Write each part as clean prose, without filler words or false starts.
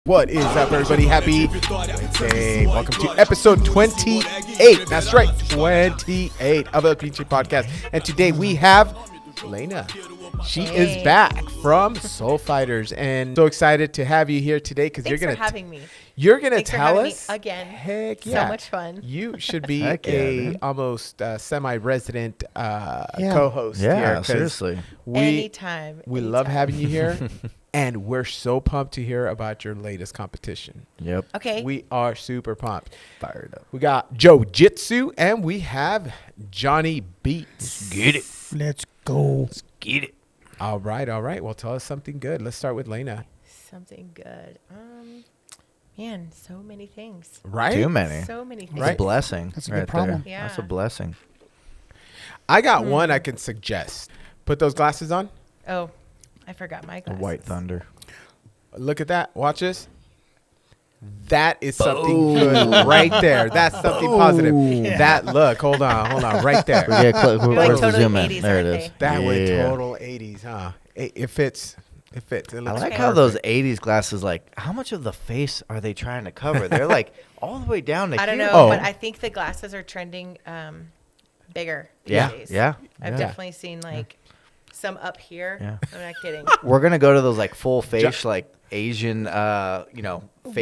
What is up, everybody? Happy Wednesday. Welcome to episode 28. That's right, 28 of the Pinche Podcast. And today we have Lana. She is back from Soul Fighters, and so excited to have you here today because you're gonna having me. You're gonna tell us me again. Heck yeah, so much fun. You should be almost semi-resident co-host here. Yeah, seriously. Anytime. We love having you here. And we're so pumped to hear about your latest competition. Yep. Okay. We are super pumped. Fired up. We got Jiu-Jitsu and we have Johnny Beats. Get it. Let's go. Let's get it. All right. Well, tell us something good. Let's start with Lana. Something good. Man, so many things. Right? Too many. So many things. That's a blessing. That's a good problem. Yeah. That's a blessing. I got one I can suggest. Put those glasses on. Oh, I forgot my A glasses. white thunder. Look at that. Watch this. That is something good right there. That's something positive. Yeah. That look. Hold on. Right there. Where's the totally zoom in? 80s, There it aren't is. That went Yeah. total 80s, huh? It fits. It fits. It I looks like Okay. how those perfect. 80s glasses, like, how much of the face are they trying to cover? They're like all the way down to I don't here. know, Oh. but I think the glasses are trending bigger these Yeah, days. yeah. I've yeah. definitely seen like some up here. Yeah. I'm not kidding. We're going to go to those, like, full face, like, Asian, face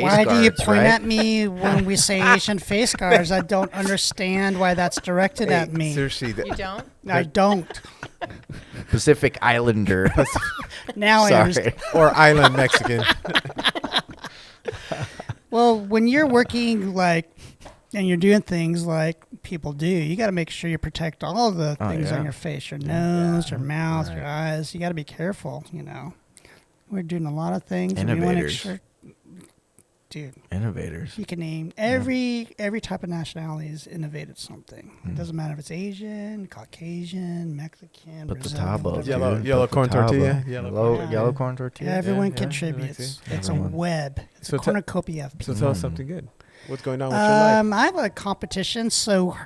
Why guards, do you point right? at me when we say Asian face guards? I don't understand why that's directed at me. Seriously. You don't? I don't. Pacific Islander. Now I Sorry. understand. Or island Mexican. Well, when you're working and you're doing things like people do, you got to make sure you protect all the things yeah. on your face, your nose, your mouth, your Right. eyes. You got to be careful, We're doing a lot of things. And we want to make Innovators. sure, dude. Innovators. You can name every type of nationality has innovated something. It doesn't matter if it's Asian, Caucasian, Mexican, Put the Brazilian, tabo. whatever. dude. Yellow Put the corn tabo. tortilla. corn. Yellow corn tortilla. Everyone yeah, contributes. yeah, It's everyone. a web. It's So a cornucopia of So people. tell us something good. What's going on with your life? I have a competition, so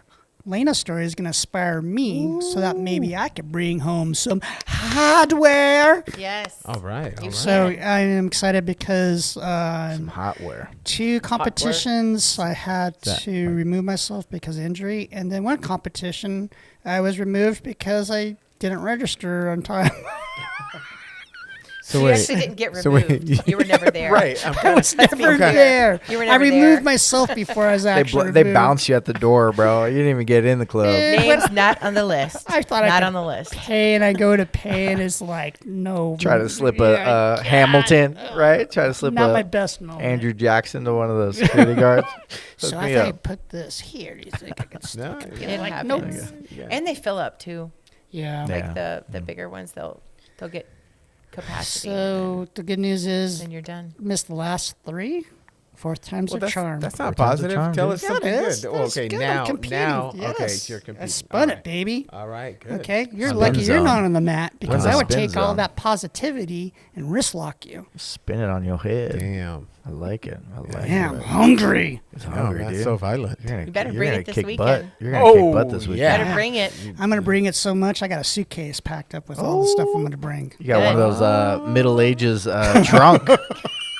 Lena's story is going to inspire me so that maybe I could bring home some hardware. Yes. All right. So I am excited because Some hotware. 2 competitions I had to remove myself because of injury, and then one competition I was removed because I didn't register on time. So you wait. actually didn't get So removed. wait. You were never there. Right. I'm I was never clear. there. You were I never removed there. myself before I was actually They removed. bounce you at the door, bro. You didn't even get in the club. Name's not on the list. I thought I not could on the list. pay, and I go to pay, and it's like, no. Try to slip Yeah, a Hamilton, right? Try to slip Not my a best moment. Andrew Jackson to one of those security guards. So Hook if me I up. put this here, do you think I could still No, get yeah. It like happens. nope. Yeah. And they fill up too. Yeah. Yeah. Like the bigger ones, they'll get capacity. So the good news is, then you're done. missed the last 3. 4th time's a charm. That's not Four times the positive. charm, Tell dude. us Yeah, something it is. good. That's Okay, good. I'm now, competing. okay, Yes. you're competing. I spun it, baby. All right, good. Okay, you're Spin lucky you're zone. not on the mat because When's I the would spin take all zone? that positivity and wrist lock you. Spin it on your head. Damn. I like it. I like Damn, it. hungry. It's Oh, hungry, that's dude. so violent. You better you're bring gonna it this kick weekend. Butt. You're going to kick butt this Oh, weekend. yeah. Better bring it. I'm going to bring it so much, I got a suitcase packed up with all the stuff I'm going to bring. You got one of those Middle Ages trunk. You're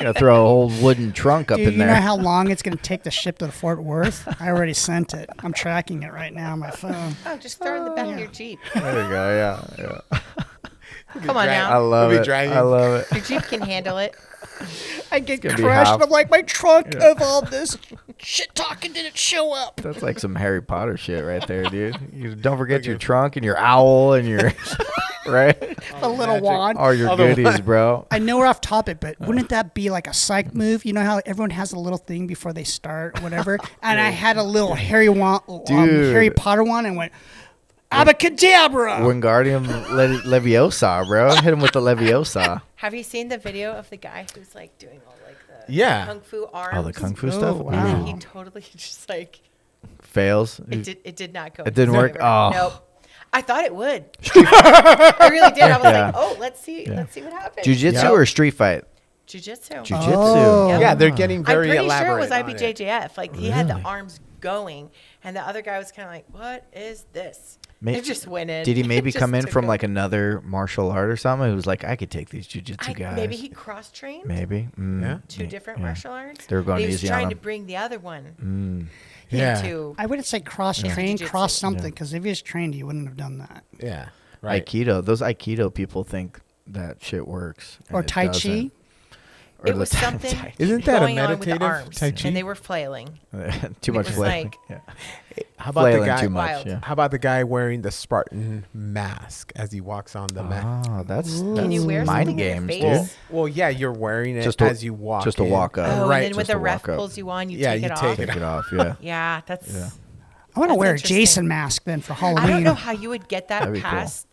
going to throw a whole wooden trunk up Dude, in you there. know how long it's going to take to ship to Fort Worth? I already sent it. I'm tracking it right now on my phone. Oh, just throw it in the back of your Jeep. There you go. Yeah. Come on I now. love We'll be it. dragging. I love it. Your Jeep can handle it. I get gonna be crushed. half- And I'm like, my trunk of all this shit talking didn't show up. That's like some Harry Potter shit right there, dude. You don't forget your trunk and your owl and your right, The little wand. all your goodies, bro. I know we're off topic, but wouldn't that be like a psych move? You know how everyone has a little thing before they start, or whatever. And I had a little Harry Dude. Potter one, and went abacadabra. Wingardium Leviosa, bro. Hit him with the Leviosa. Have you seen the video of the guy who's like doing all like the Yeah. kung fu arms? Oh, the kung fu stuff. wow. And then Ooh. he totally just like Fails. it did not go. It didn't work? anywhere. Oh. Nope. I thought it would. I really did. I was Yeah. like, oh, let's see what happens. Jiu-Jitsu Yep. or street fight? Jiu-Jitsu. Jiu-Jitsu. Oh. Yeah, they're getting I'm very pretty elaborate. sure it was on IBJJF. Like he had the Really? arms going, and the other guy was kind of like, "What is this?" It just went in. Did he maybe Just come in took from him. like another martial art or something? He was like, I could take these jiu-jitsu guys. Maybe he cross-trained Maybe. Yeah. two different martial arts. They were going He was easy on trying to him. bring the other one Yeah. into. I wouldn't say cross-train, Jiu-jitsu. cross something, because if he was trained, he wouldn't have done that. Yeah. Right. Aikido. Those Aikido people think that shit works. and Or it Tai doesn't. Chi. Or It the was Tai- something Tai- Isn't that a going on with the meditative arms, Tai Chi? and they were flailing. Too much was flailing. like- Yeah. How about the Flailing guy? too much. Wild. Yeah. How about the guy wearing the Spartan mask as he walks on the mat? Oh, that's Can you wear mind something in your games, face? dude. Well, yeah, you're wearing it Just to- as you walk. just to in. walk up. Oh, right. and then when just the to ref walk up. pulls you on, you Yeah, take you it take off. it Take it off. Yeah. Yeah, that's. Yeah. I want to That's wear a interesting. Jason mask then for Halloween. I don't know how you would get that That'd be cool. past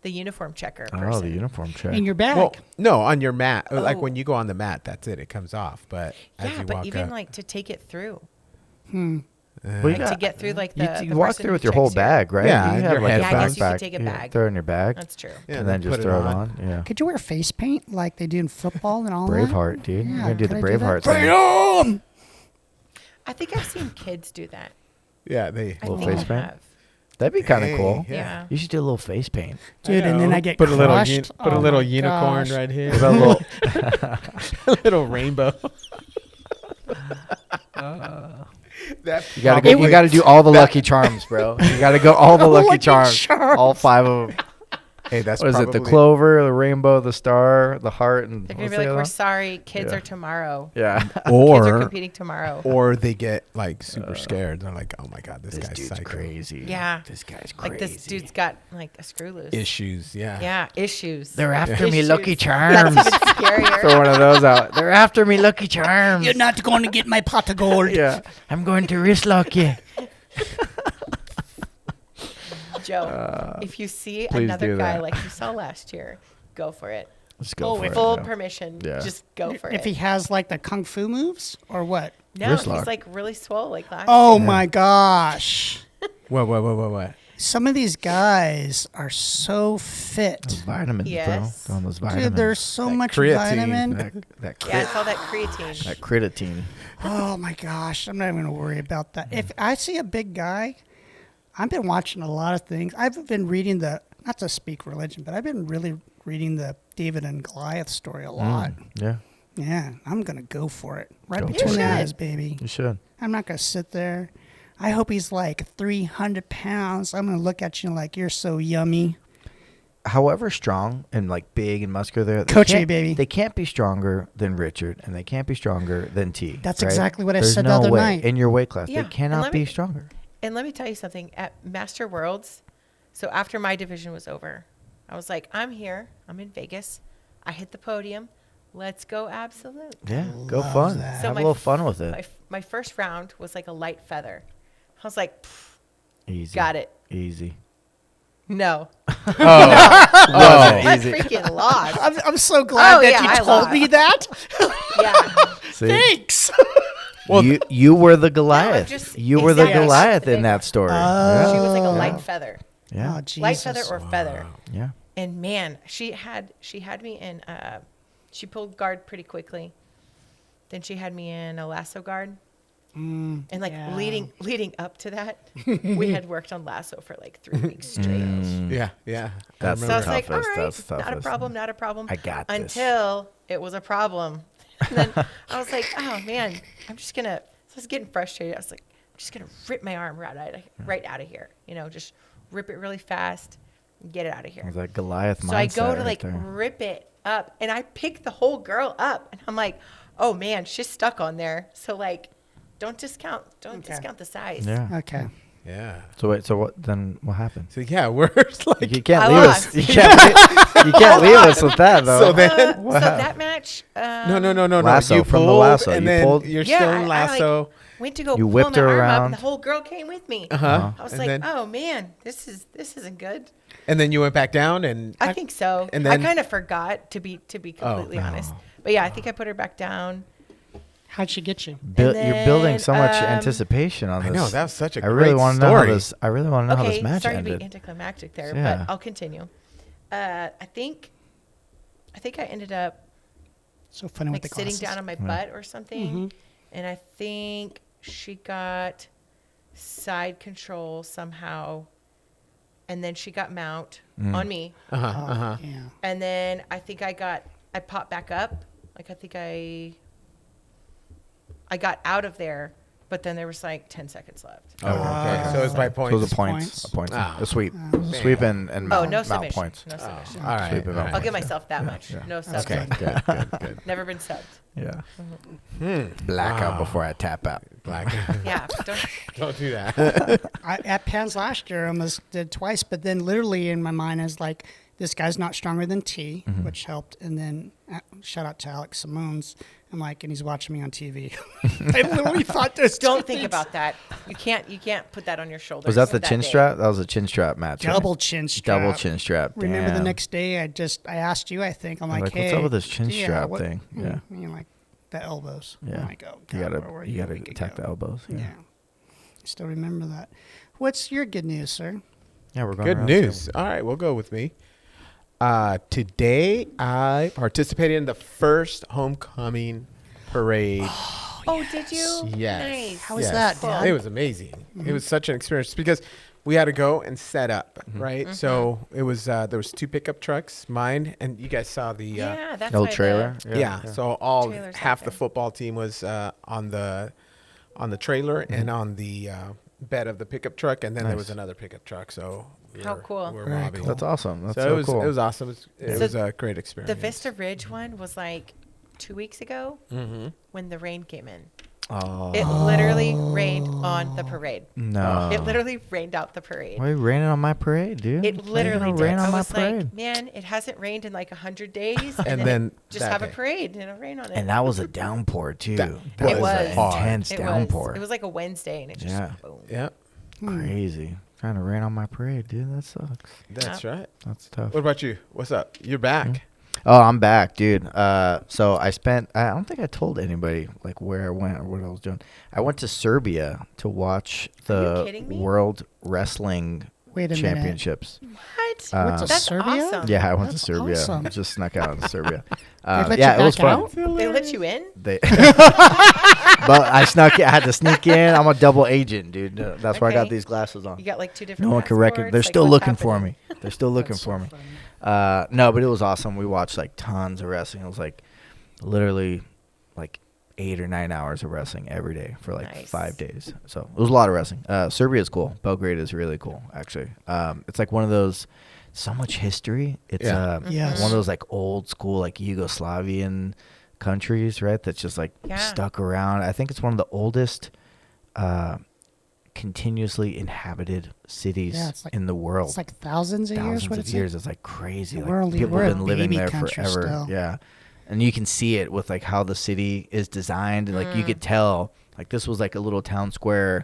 the uniform checker. Oh, person. the uniform check. in your bag. Well, no, on your mat. Like Oh. when you go on the mat, that's it. It comes off. But as Yeah, you but walk even up, like to take it through, Well, you like to got- get through like the. you the walk person through who with your whole checks you. bag, right? Yeah, you and have your like a headphones. Yeah, I guess you backpack. could take a bag. Throw it in your bag, That's true. yeah, and then just put throw it on. Yeah. Could you wear face paint like they do in football and all Braveheart, dude. You're Yeah, gonna do the could I do Braveheart that? thing. I think I've seen kids do that. Yeah, they. I Little think face I paint? have. That'd be kind of Hey, cool. yeah. Yeah. You should do a little face paint. Dude, and then I get put a little crushed. put a Oh little my unicorn gosh. right here. What about a little? a little rainbow. That You gotta do all the Lucky Charms, bro. You gotta go all the Lucky Lucky Charms, Charms. all 5 of them. Hey, that's What is it? The probably- clover, the rainbow, the star, the heart, and They're gonna what's be the like, other "We're one? sorry, kids Yeah. are tomorrow. Yeah. Kids are Or competing tomorrow." or they get like super scared. They're like, oh my god, this, This guy's dude's psycho. crazy. Yeah. This guy's crazy. Like this dude's got like a screw loose. Issues. Yeah. Yeah, issues. They're after me, Issues. Lucky That's Charms. even scarier. Throw one of those out. They're after me, Lucky Charms. You're not going to get my pot of gold. Yeah. I'm going to wrist lock you. Joe, if you see please another do guy that. like you saw last year, go for it. Let's go for it. Full yeah. permission. Yeah. Just go for If it. he has like the kung fu moves or what? No, Wrist he's lock. like really swole like last Oh year. my gosh. What? Some of these guys are so fit. Those vitamins, Yes. bro. Those those vitamins. Dude, there's so That much creatine, vitamin. that Yeah, it's all that creatine. that creatine. Oh my gosh, I'm not even gonna worry about that. If I see a big guy, I've been watching a lot of things. I've been reading not to speak religion, but I've been really reading the David and Goliath story a lot. Yeah, Yeah, I'm gonna go for it. Right Go between for the it. eyes, baby. you should. I'm not gonna sit there. I hope he's like 300 pounds. I'm gonna look at you like you're so yummy. However strong and like big and muscular, they Coach A, can't- baby. They can't be stronger than Richard, and they can't be stronger than T. That's right? exactly what I There's said the no other way. night. In your weight class, Yeah, they and cannot let be me- stronger. And let me tell you something. At Master Worlds, so after my division was over, I was like, I'm here. I'm in Vegas. I hit the podium. Let's go absolute. Yeah, go fun. that. Have a little fun with My, it. my first round was like a light feather. I was like, "Pff, Easy. got it. Easy. No. Oh, I easy. freaking lost. I'm so glad Oh, that yeah, you I told lost. me that. Yeah. See? Thanks. Well, you were the Goliath. just- you were the exactly. Goliath That's in the that story. She yeah. was like a Yeah. light feather. Yeah. Oh, Jesus. Light feather or feather. Yeah. And man, she had me in she pulled guard pretty quickly. Then she had me in a lasso guard. And like yeah. leading up to that, we had worked on lasso for like 3 weeks straight. yeah. That's So I was the like, all toughest, right, that's the not a toughest. problem, not a problem. I got this. Until it was a problem. And then I was like, oh man, I'm just gonna. So I was getting frustrated. I was like, I'm just gonna rip my arm right out of here. You know, just rip it really fast, and get it out of It here. was like Goliath mindset. So I go to right like there. rip it up, and I pick the whole girl up, and I'm like, oh man, she's stuck on there. So like, don't discount the size. Yeah. Okay. Yeah. So wait. So what? Then what happened? So yeah, we're like. You can't I leave us. lost. You can't leave us with that though. So then. So that match. No. Lasso, You from the pulled, lasso. and You then pulled- you're Yeah, still I in like, lasso. went to go You pull whipped my her arm up, around. and the whole girl came with me. Uh-huh. I was And like, then- oh man, this isn't good. And then you went back down, and I think so. and I then- kind of forgot to be completely honest. But yeah, I think I put her back down. How'd she get you? You're building then, so much anticipation on I this. know that was such a I really great want to know story. how this. I really want to know how Okay, this match sorry to ended. be anticlimactic there, Yeah. but I'll continue. I think I ended up So funny like with the sitting glasses. down on my butt or something, and I think she got side control somehow, and then she got mount on me. Yeah. And then I think I popped back up. Like I think I got out of there, but then there was like 10 seconds left. Oh, okay. So it's by points. So the Points. points. Ah. A sweep. Sweep and Oh, mount, no mount submission. points. No submission. All right. Sweep and mount I'll give myself that much. yeah. No subs. Okay. Good. Never been subbed. Yeah. Hmm. Blackout Wow. before I tap out. Black. Yeah. Don't do that. At Pans last year, I almost did twice, but then literally in my mind is like, this guy's not stronger than T, which helped. And then shout out to Alex Simone's. I'm like, and he's watching me on TV. I literally thought this. Don't think about that. You can't put that on your shoulders. Was that the chin day. strap? That was a chin strap match. right? Double chin strap. Double chin strap. Remember the Damn. next day, I asked you, I think. I'm like, hey. what's up with this chin yeah, strap what- thing? Yeah. And you're like, the elbows. Yeah. I'm like, oh, You God, gotta where were you a gotta week attack ago? the elbows. Yeah. Yeah. Still remember that. What's your good news, sir? Yeah, we're going Good around news. All right, we'll go with me. Today I participated in the first homecoming parade. Oh, did you? Yes. Nice. How was that, Cool. Dad? It was amazing. It was such an experience because we had to go and set up, right? So it was there was 2 pickup trucks, mine, and you guys saw the Yeah, that's Old why trailer. yeah. So all Trailers half out the there. football team was on the trailer and on the bed of the pickup truck, and then there was Nice. another pickup truck. So How cool. we're Very mobbing. cool. That's awesome. That's So, so, it was cool. it was awesome. It So was a great experience. The Vista Ridge one was like 2 weeks ago when the rain came in. Oh It literally rained on the parade. no! It literally rained out the parade. Why are you raining on my parade, dude? It literally did. rain on I my was parade. like, man, it hasn't rained in like 100 days. And then then just that have a day. parade and it'll rain on it. And that was a downpour too. That It was. an hard. intense it downpour. was like a Wednesday and it just Yeah. boom. Yeah, Crazy. Trying to rain on my parade, dude. That sucks. that's right. That's tough. What about you? What's up? You're back. Oh, I'm back, dude. So I don't think I told anybody like where I went or what I was doing. I went to Serbia to watch Are you the kidding me? World Wrestling Wait a minute. Championships. What? Went to That's Serbia? awesome. Yeah, I went That's to Serbia. awesome. Just snuck out in Serbia. let Yeah, you it was back fun. out? They let you in? They, but I snuck. I had to sneak in. I'm a double agent, dude. That's why I got Okay. these glasses on. You got like 2 different No one can reckon. passports? They're Like, still what's looking for happening? me. They're still looking That's for so me. funny. No, but it was awesome. We watched like tons of wrestling. It was like literally like 8 or 9 hours of wrestling every day for like Nice. 5 days. So it was a lot of wrestling. Serbia is cool. Belgrade is really cool, actually. It's like one of those, so much history. It's Yeah. Yes. one of those like old school like Yugoslavian countries, right? That's just like Yeah. stuck around. I think it's one of the oldest continuously inhabited cities Yeah, it's like- in the world. It's like thousands of years. Thousands What of is years. It's like crazy. We're Like only- people we're a have been living baby there country forever. still. Yeah. And you can see it with like how the city is designed, and like you could tell like this was like a little town square,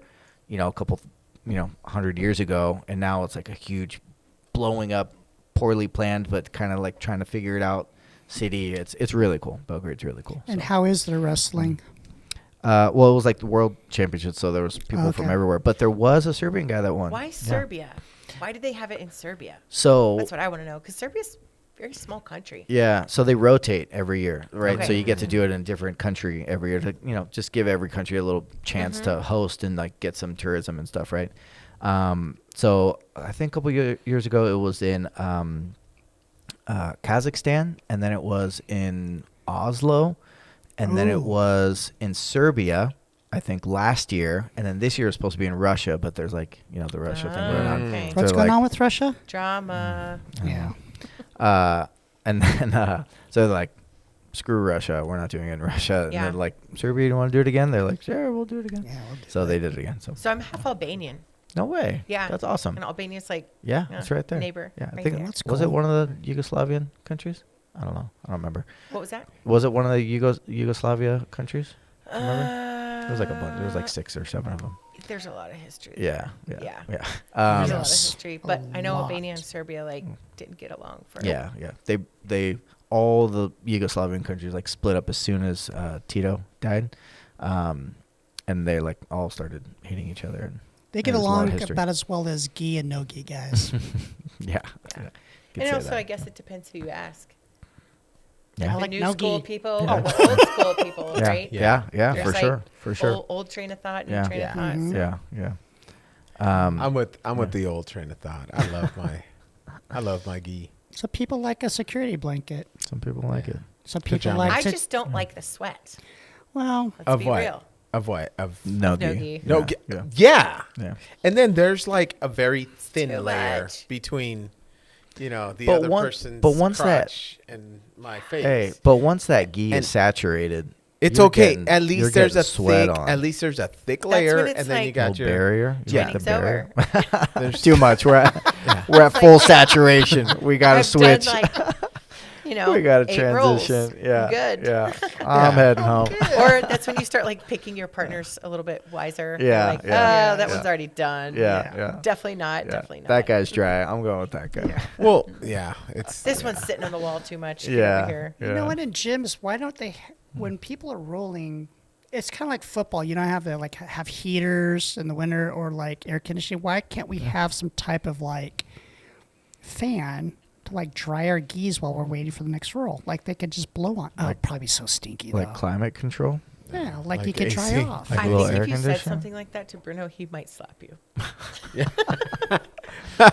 a couple 100 years ago, and now it's like a huge blowing up, poorly planned but kind of like trying to figure it out city. It's really cool. Belgrade's really cool. And So. how is the wrestling? Well, it was like the World Championships, so there was people from Okay. everywhere, but there was a Serbian guy that won. Why Yeah. Serbia? Why did they have it in Serbia? So That's what I want to know. Because Serbia's a very small country. yeah, so they rotate every year, right? Okay. So you get to do it in a different country every year to, just give every country a little chance to host and like get some tourism and stuff, right? So I think a couple years ago it was in Kazakhstan, and then it was in Oslo, and then Ooh. it was in Serbia, I think last year, and then this year is supposed to be in Russia, but there's like, the Russia thing going on. Okay. So What's they're going like- on with Russia? Drama. Yeah. And then so they're like, screw Russia, we're not doing it in Russia. Yeah. And they're like, Serbia, you want to do it again? They're like, sure, we'll do it again. Yeah. We'll do So that. they did it again. So So I'm half Albanian. no way. Yeah. That's awesome. And Albania's like, Yeah, yeah, that's right there. neighbor Yeah, I right think there. That's was it cool. one of the Yugoslavian countries? I don't know. I don't remember. what was that? Was it one of the Yugoslavia countries? Remember? There was like a bunch. There was like Uh, 6 or 7 of them. There's a lot of history. Yeah. Yeah. Yeah. There's a Yeah. lot of Yes. history, but I know lot. Albania and Serbia didn't get along for Yeah. They all the Yugoslavian countries like split up as soon as Tito died, and they like all started hating each other. And They get there's a lot along of history. about as well as gi and no gi guys. Yeah. Yeah. Could And say also, that. I guess it depends who you ask. Yeah. I The like new no school gi. people Yeah. or the old school people, Yeah. right? Yeah. There's for like sure. For sure. Old train of thought, new Yeah. train of Yeah. thought. Mhm. So. Yeah. I'm with the old train of thought. I love my gi. So people like a security blanket. Some people like it. Some people Pajama. like I to. just don't like the sweat. Well, Let's Of be what? real. Of what? Of No No gi. gi. no. Yeah, gi- yeah. Yeah. Yeah. And then there's like a very thin Too layer much. between, the But other one- person's but once that- crotch and my face. Hey, but once that gi And is saturated, it's you're okay. getting- At you're least there's getting a sweat thick. on. At least there's a thick That's layer, when it's and then you like- got little your barrier. You Yeah. got the Training's barrier. over. There's Too much. We're at It's full like- saturation. We got to I've switch. done like, we got to 8 rolls. transition. Yeah. I'm good. Yeah. I'm heading home. Or that's when you start like picking your partners a little bit wiser. You're Yeah, Like, yeah. oh, that Yeah. one's already done. Yeah. Yeah. Definitely not. Yeah. Definitely not. That guy's dry. I'm going with that guy. well, yeah. It's This one's sitting on the wall too much. Get Yeah. over here. Yeah. you know what? In gyms, why don't they? When people are rolling, it's kind of like football. You don't have to like have heaters in the winter or like air conditioning. Why can't we have some type of like fan to like dry our gis while we're waiting for the next roll? Like they could just blow on. Oh, it'd probably be so stinky though. Like climate control. Yeah, like you Like could dry AC. off. Like I a little think air if you said conditioner? something like that to Bruno, he might slap you.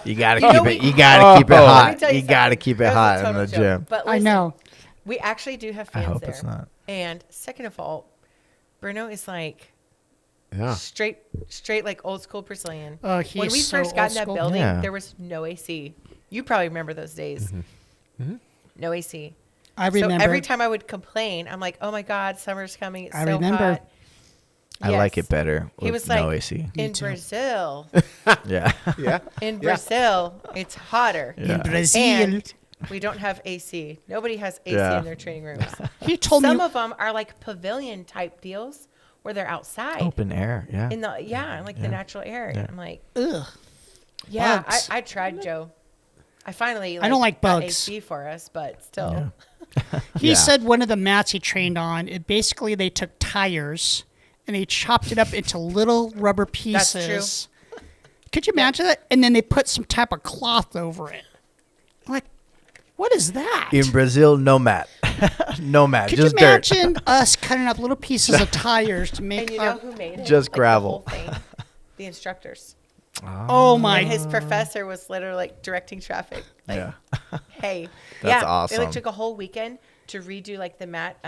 You gotta You know, keep it. we- You gotta keep it Oh. Let me hot. tell You gotta something. keep it That was a hot in total the joke. gym. But I listen, know. We actually do have I fans hope there. it's not. And second of all, Bruno is like yeah. straight like old school Brazilian. Oh, When he's we so first got old in that school. building, Yeah. there was no AC. You probably remember those days. No AC. I remember. So every time I would complain, I'm like, "Oh my God, summer's coming! It's I so remember. hot." I like Yes. it better He with was like, no AC. in too. Brazil, Yeah. Yeah. in Yeah. Brazil, it's hotter. Yeah. in Brazil, And we don't have AC. Nobody has AC Yeah. in their training rooms. he told Some me. of them are like pavilion type deals where they're outside Open air. Yeah. in the like the natural air. Yeah. And I'm like, Ugh. yeah, Bugs. I tried, Joe. I finally I don't like got bugs. AC for us, but still. Yeah. He Yeah. said one of the mats he trained on, it basically they took tires and they chopped it up into little rubber That's true. pieces. Could you imagine that? And then they put some type of cloth over it. I'm like, what is that? In Brazil, no mat. No mat. Could Just you dirt. imagine us cutting up little pieces of tires to make And you know who made it? Just Like, the gravel. whole thing? The instructors. Oh my And his professor was literally like directing traffic. Like, Yeah. hey, That's yeah, awesome. They like took a whole weekend to redo like the mat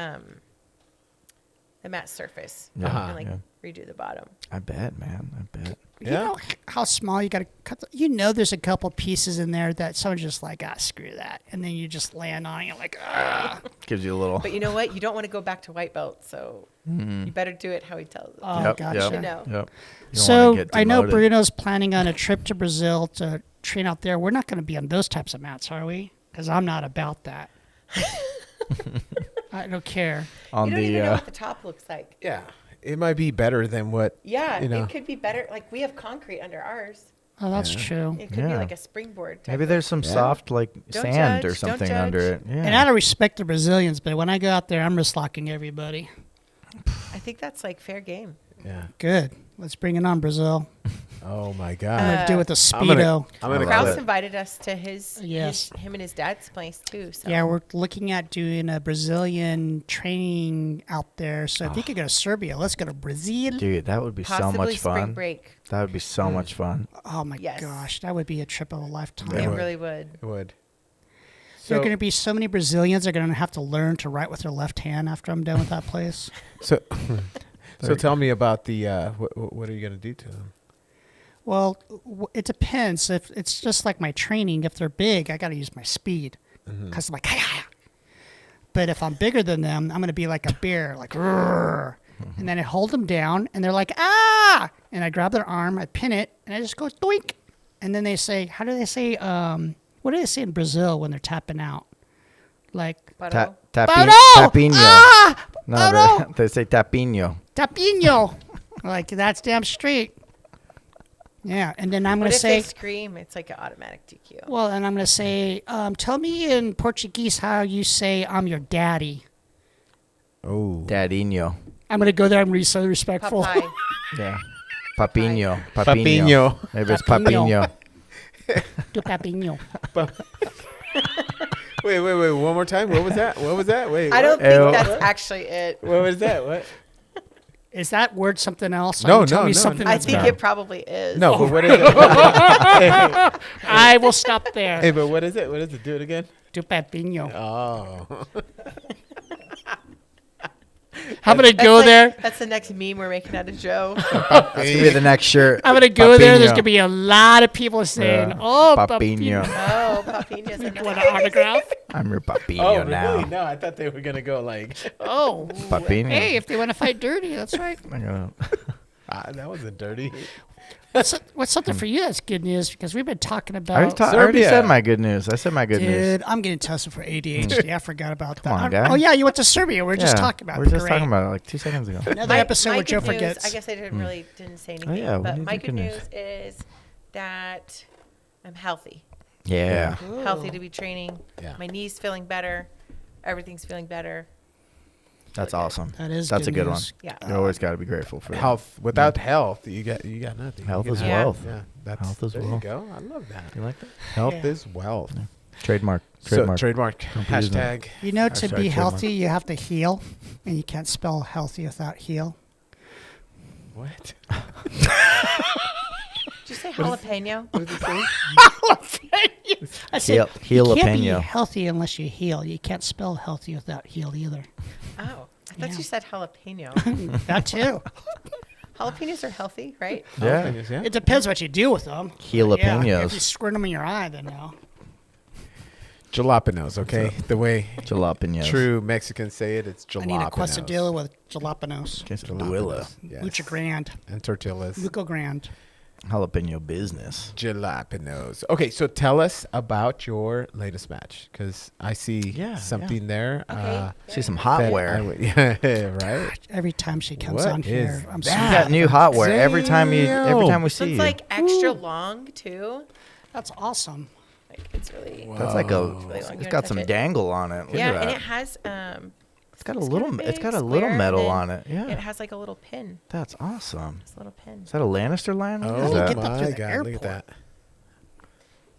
surface, Yeah. and like Yeah. redo the bottom. I bet, man. I bet. You know how small you got to cut. There's a couple pieces in there that someone's just like, screw that, and then you just land on it. You're like, Gives you a little. But you know what? You don't want to go back to white belt, so you better do it how he tells it. oh, Yep, gotcha. yep, You know. Yep. You don't So wanna get I know demoted. Bruno's planning on a trip to Brazil to train out there. We're not going to be on those types of mats, are we? Because I'm not about that. I don't care. on You don't the even know what the top looks like. Yeah. It might be better than what. Yeah, You know. it could be better. Like we have concrete under ours. Oh, that's true. It could be Yeah. like a springboard. Type maybe of- there's some soft like Don't sand or judge, don't something under judge. it. Yeah. And I don't respect the Brazilians, but when I go out there, I'm wrist locking everybody. I think that's like fair game. Yeah. Good. Let's bring it on, Brazil. Oh my I'm God. gonna do it with a I'm gonna- speedo. I'm gonna Love Kraus it. invited us to him and his dad's place too. So Yeah, we're looking at doing a Brazilian training out there. So if you could go to Serbia, let's go to Brazil. Dude, that would be so possibly much spring fun. break. That would be so much fun. Oh my Yes. gosh, that would be a trip of a lifetime. It would. really would. It would. There are So, going to be so many Brazilians that are going to have to learn to write with their left hand after I'm done with that place. so, so tell me about the what are you gonna do to them? Well, it depends. If it's just like my training, if they're big, I got to use my speed because I'm like, "Hi-ya." But if I'm bigger than them, I'm going to be like a bear, like, "Rrr." And then I hold them down, and they're like, ah! And I grab their arm, I pin it, and I just go doink. And then they say, how do they say? What do they say in Brazil when they're tapping out? Like, But Parou! Tapinho. Ah! No, Parou! they say tapinho. Tapinho. Like, that's damn straight. Yeah, and then I'm what going to if say, they scream? It's like an automatic DQ. well, and I'm going to say, tell me in Portuguese how you say I'm your daddy. Oh. Dadinho. I'm going to go there and be so respectful. Popeye. Yeah. Papinho. Papinho. Maybe it's Papinho. papinho. Do papinho. Wait. One more time. What was that? Wait. I don't what? think Ew. that's actually it. What was that? What? Is that word something else? No, Tell no, me no, something no. I that's think better. it probably is. No, but what is it? I will stop there. Hey, but what is it? What is it? Do it again. Tu pepino. Oh. I'm gonna That's go like- there. That's the next meme we're making out of Joe. That's gonna be the next shirt. I'm gonna go there. There's Papinho. gonna be a lot of people saying, Yeah. "Oh, Papinho. Oh, Papina's in Want there. an autograph? I'm your papino Oh, now. really? No, I thought they were going to go like, Oh, Papino. hey, if they want to fight dirty, that's right. that wasn't dirty. What's something for you that's good news? Because we've been talking I about. already Serbia. said my good news. I said my good news. Dude, I'm getting tested for ADHD. I forgot about that. Come on, guy. Oh yeah, you went to Serbia. We are just talking about. We were just Great. talking about it like 2 seconds ago. Another episode where Joe good news, forgets. I guess I didn't say anything. yeah, we but need my the good good news news. is that I'm healthy. Yeah. Healthy to be training. Yeah. My knee's feeling better. Everything's feeling better. That's awesome. That is That's good a good news. Yeah. one. You always got to be grateful for Health. Without health, you got nothing. Health You is get wealth. Yeah. That's, Health is there wealth. you go. I love that. You like that? Health Yeah. is wealth. Trademark. So, trademark. Don't use that. Hashtag. You know, to Hashtag be trademark. healthy, you have to heal, and you can't spell healthy without heal. What? Did you say jalapeno? What does it say? I said Heal you can't be jalapeno. healthy unless you heal. You can't spell healthy without heal either. Oh, I thought Yeah. you said jalapeno. That too. Jalapenos are healthy, right? Yeah. Yeah. It depends what you do with them. Jalapenos. Yeah, if you squirt them in your eye, then no. Jalapenos, okay? The way Jalapenos. true Mexicans say it, it's jalapenos. I need a quesadilla with jalapenos. Quesadilla. Yes. Mucha grand. And tortillas. Mucho grand. Jalapeno business. Jalapenos. Okay, so tell us about your latest match, because I see Yeah, something there. Okay. See some that hotware. I would- yeah, right? Every time she comes What on is here, I'm You that? got new hotware every time we Damn. So see it's you. like extra long too. That's awesome. Like it's really. That's like a. really long. You It's wanna got touch some it? dangle on it. Look Yeah, at and that. it has It's got a it's little. kinda It's big, got a little square, metal and on it. Yeah. it has like a little pin. That's awesome. This little pin. Is that a Lannister line? What is Oh, that? get that my through the God, look airport. at that.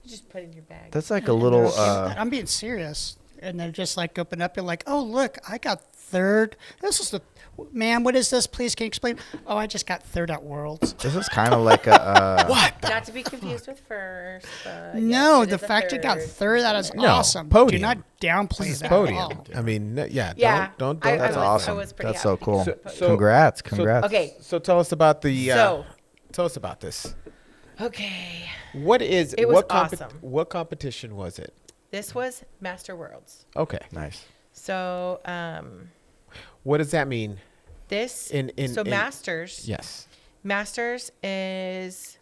You just put it in your bag. That's like a little. I'm being serious. And they're just like open up. You're like, oh, look, I got third. This is the. Ma'am, what is this? Please, can you explain? Oh, I just got third at Worlds. This is kind of like a. What? Not to be confused with first. But No, yes, it the is a fact you got third. third, that is No, awesome. podium. Do not downplay This is that podium. at all. I mean, yeah. Yeah, Don't. That's I awesome. was pretty That's so happy. cool. So- Congrats. Congrats. Okay, So tell us about the. So- tell us about this. okay. What is? It was what awesome. What competition was it? This was Master Worlds. Okay. Nice. So What does that mean? this In Masters. Yes. Masters is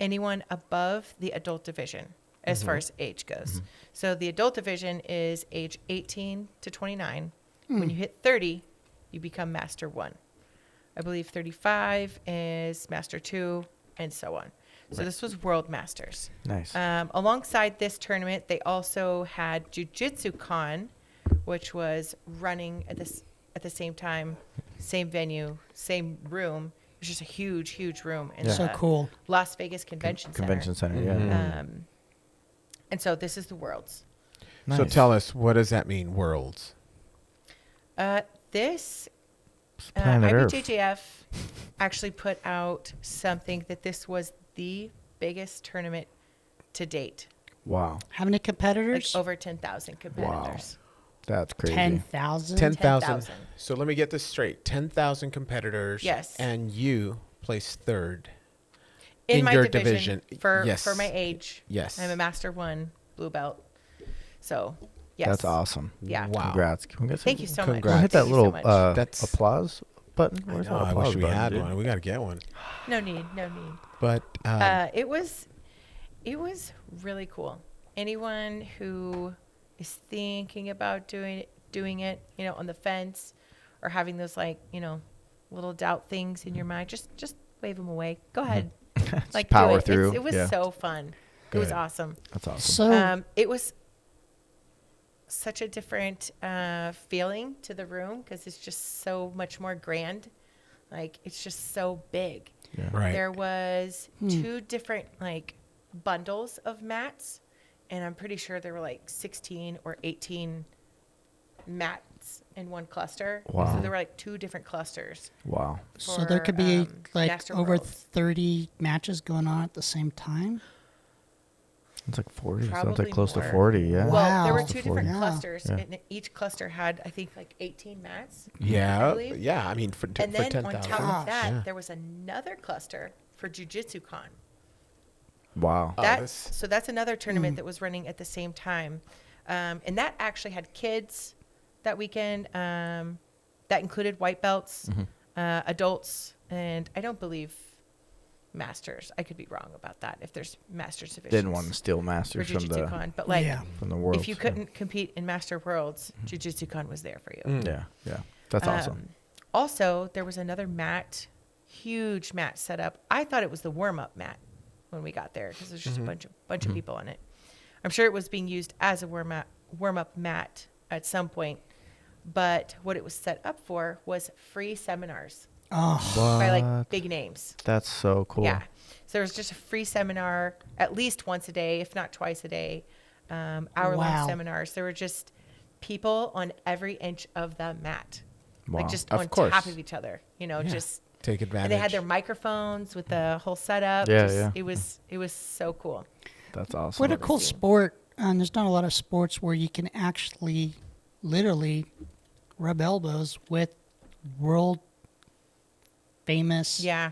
anyone above the adult division as far as age goes. So the adult division is age 18 to 29. When you hit 30, you become Master 1. I believe 35 is Master 2, and so on. So this was World Masters. Nice. Alongside this tournament, they also had Jiu-Jitsu Con, which was running at the same time, same venue, same room. It was just a huge, huge room in So the cool. Las Vegas Convention Center. Convention Center. Yeah. And so this is the Worlds. So Nice. tell us, what does that mean, Worlds? This Planet Earth. IBJJF actually put out something that this was the biggest tournament to date. Wow. How many Like competitors? over 10,000 competitors. That's crazy. 10,000? 10,000. 10,000. So let me get this straight. 10,000 competitors. Yes. And you placed third. In my your division, division. for Yes. for my age. Yes. I'm a Master 1 blue belt. So, yes. That's awesome. Yeah. Wow. Congrats. Can we get some- Thank you so much. Congrats. Hit that Thank you little so much. That's- applause button. Where's that I applause wish we button, had dude? one. We got to get one. No need, no need. But It was really cool. Anyone who is thinking about doing it, on the fence, or having those little doubt things in your mind, just wave them away. Go ahead, do power it. through. It was Yeah. so fun. It was Good. awesome. That's awesome. So, It was such a different feeling to the room because it's just so much more grand. Like it's just so big. Yeah. right. There was 2 different bundles of mats, and I'm pretty sure there were 16 or 18 mat athletes in one cluster. Wow. So there were like 2 different clusters. Wow. So there could be like Master over Worlds. 30 matches going on at the same time. It's like 40. Sounds Probably like close more. to 40. Yeah. Well, there were Wow. 2 different Yeah. clusters, Yeah. and each cluster had, I think, like 18 mats. I Yeah, believe. yeah. I mean, for And then 10,000. on top of Gosh. that, Yeah. there was another cluster for Jiu-Jitsu Con. Wow. Oh, So that's another tournament that was running at the same time. And that actually had kids that weekend. That included white belts, adults, and I don't believe masters. I could be wrong about that if there's masters divisions. Didn't want to steal for masters from Jiu-Jitsu the Con. But like, Yeah. world. if you couldn't compete in Master Worlds, Jiu-Jitsu Con was there for you. Yeah. Yeah. That's awesome. Also, there was another mat, huge mat set up. I thought it was the warm-up mat when we got there because there's just a bunch of people on it. I'm sure it was being used as a warm-up mat at some point, but what it was set up for was free seminars Oh, by like What? big names. That's so cool. Yeah. So there was just a free seminar at least once a day, if not twice a day, hour-long Wow. seminars. There were just people on every inch of the mat, Wow. like just Of on course. top of each other, just. Take advantage. And they had their microphones with the whole setup. Yeah, Just- yeah. It was so cool. That's awesome. what a to cool see. sport. There's not a lot of sports where you can actually literally rub elbows with world famous Yeah.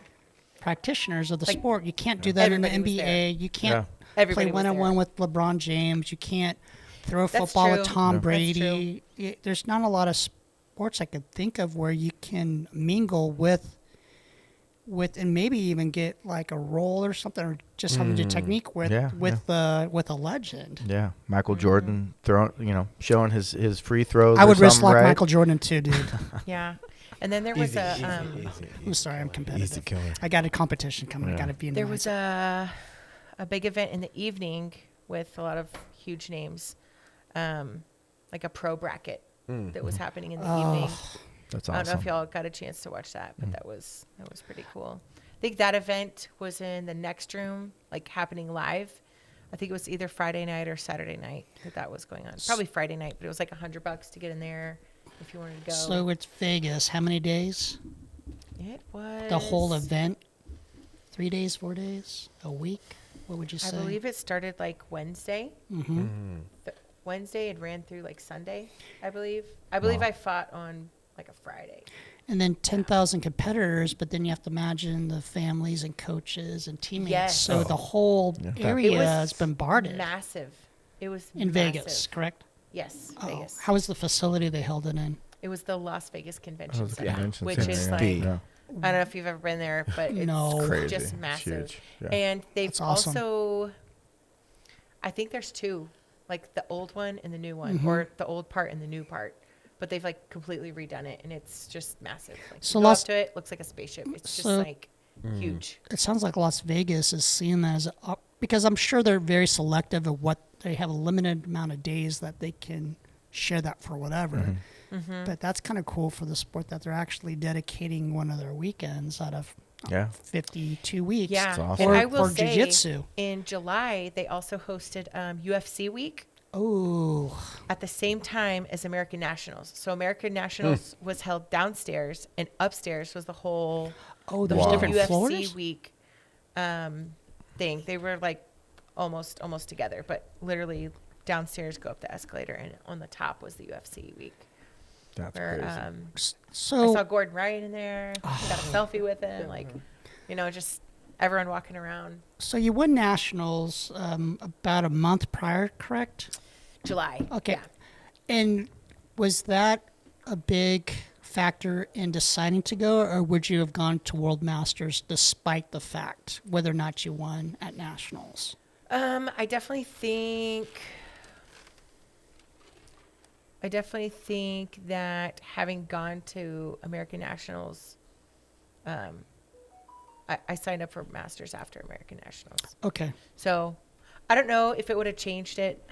practitioners of the Like, sport. You can't do that in the everybody was NBA. You can't Everybody play was one-on-one there. with LeBron James. You can't throw That's football with true. Tom That's Brady. There's not a lot of sports I could think of where you can mingle with and maybe even get like a role or something, or just have a technique with Yeah, with a legend. Yeah. Michael Jordan showing his free throws. I or would wrist something, lock right? Michael Jordan too, dude. Yeah. And then there was Easy, a I'm sorry, I'm competitive. Easy killer. I got a competition coming. I Yeah. got to be in. there the was mindset. a big event in the evening with a lot of huge names, like a pro bracket that was happening in the evening. That's I don't know if awesome. y'all got a chance to watch that, but that was pretty cool. I think that event was in the next room, like happening live. I think it was either Friday night or Saturday night that was going on. Probably Friday night, but it was like $100 to get in there if you wanted to go. So it's Vegas. How many days? It was The whole event? 3 days, 4 days, a week? What would you I say? believe it started like Wednesday. Mm-hmm. Wednesday it ran through like Sunday, I believe. I believe Wow. I fought on like a Friday. And then 10,000 competitors, but then you have to imagine the families and coaches and teammates. Yes. So the whole It area was is bombarded Massive. It was in massive. Vegas, correct? Yes, Oh, Vegas. how was the facility they held it in? It was the Las Vegas Convention the Center, convention which center, is yeah. like Yeah. I don't know if you've ever been there, but it's No. Crazy. just It's massive. huge. Yeah. And they've That's awesome. also, I think there's 2, like the old one and the new one, Mm-hmm. or the old part and the new part. But they've like completely redone it, and it's just massive. Like So you go Las- up to it, looks like a spaceship. It's just So- like huge. It sounds like Las Vegas is seen as because I'm sure they're very selective of what they have a limited amount of days that they can share that for whatever. Mm-hmm. But that's kind of cool for the sport that they're actually dedicating one of their weekends out of Yeah. 52 weeks. Yeah, That's awesome. and For- I will for say, jiu-jitsu. in July they also hosted UFC week Oh, at the same time as American Nationals. So American Nationals was held downstairs, and upstairs was the whole there's Wow. different UFC floors. week thing. They were like almost together, but literally downstairs, go up the escalator, and on the top was the UFC week. That's Where crazy. I So saw Gordon Wright in there. Got a selfie with him, like just everyone walking around. So you won nationals about a month prior, correct? July. Okay. Yeah. And was that a big factor in deciding to go, or would you have gone to World Masters despite the fact whether or not you won at nationals? I definitely think that having gone to American Nationals, I signed up for Masters after American Nationals. Okay. So I don't know if it would have changed it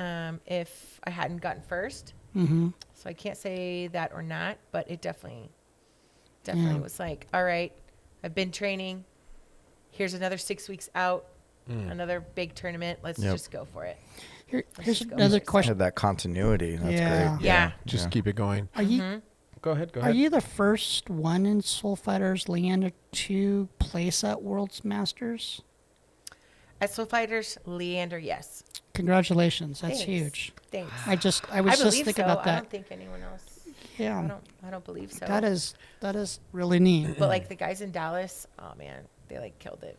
if I hadn't gotten first. Mm-hmm. So I can't say that or not, but it definitely Yeah. was like, all right, I've been training. Here's another 6 weeks out, another big tournament. Let's Yep. just go for it. Here's another question. Had that continuity. That's Yeah. great. Yeah. Just keep it going. Are you Go ahead. are you the first one in Soul Fighters Leander to place at World's Masters? At Soul Fighters, Leander, yes. Congratulations. That's Thanks. huge. Thanks. I was just believe thinking so. about I that. don't think anyone else. Yeah. I don't believe so. That is really neat. But like the guys in Dallas, oh man, they like killed it.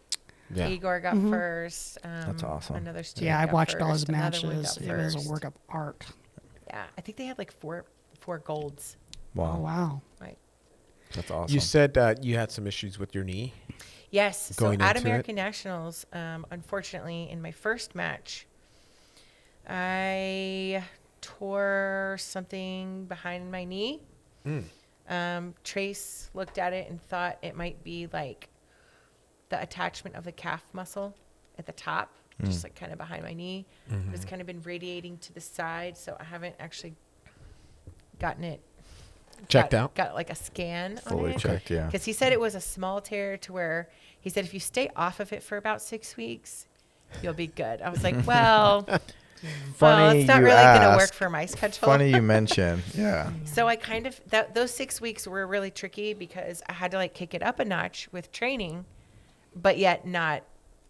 Yeah. Igor got first. That's awesome. Another student. Yeah, I got watched all his first, another one matches. got It was first. a work of art. Yeah, I think they had like four golds. Wow. Oh wow. Right. That's awesome. You said you had some issues with your knee. Yes. Going So at into American Nationals, unfortunately, in my first match, I tore something behind my knee. Trace looked at it and thought it might be like the attachment of the calf muscle at the top, just like kind of behind my knee. It's kind of been radiating to the side, so I haven't actually gotten it Checked out? Got like a scan Fully on it. checked, yeah. Because he said it was a small tear to where he said if you stay off of it for about 6 weeks, you'll be good. I was like, well, Funny it's not you really going to work asked. for my schedule. Funny you mention. Yeah. So I kind of those 6 weeks were really tricky because I had to like kick it up a notch with training, but yet not